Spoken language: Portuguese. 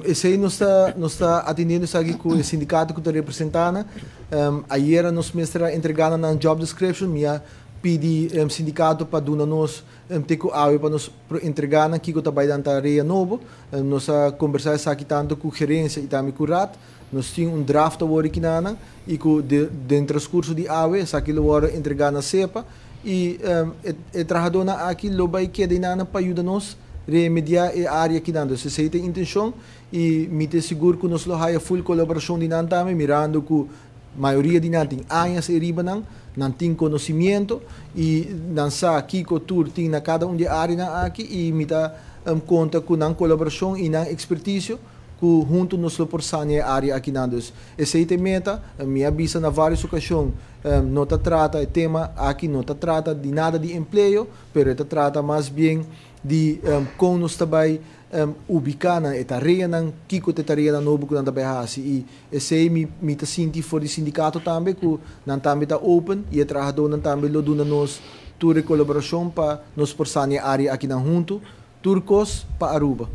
Esse aí nos está atendendo aqui com o sindicato que está representando. Ayer nós mestra entregando na job description, minha pedi sindicato para dar nos teco awe para nos entregar aqui que está bailando tarefa novo. Nós conversar aqui tanto com gerência e também com rat. Nós tínhamos draft agora aqui na e com dentro transcurso de awe, aqui lo agora entregar na cepa e o trabalhador aqui lo vai que de nana para ajudar nos remediar a área aqui dentro. Se tem intenção e me te seguro que nós lo haya full colaboração de nós também, mirando que a maioria de nós tem anos e riba não tem conhecimento e não sabe aqui que o tour tem na cada de área aqui e me dá conta com a colaboração e a expertise que junto nos lo por sanear a área aqui dentro. Esse é meta, me avisa na várias ocasiões, não trata o tema aqui, não trata de nada de emprego, mas trata mais bem de como nós também ubicar na tarefa nan kiko te tarefa na novo que nós também hasi e esse me ta sinti for o sindicato também que nós também tá open e trabalhador nós também lo duna nos tour colaboração para nos por sanear área aqui na junto turcos para Aruba.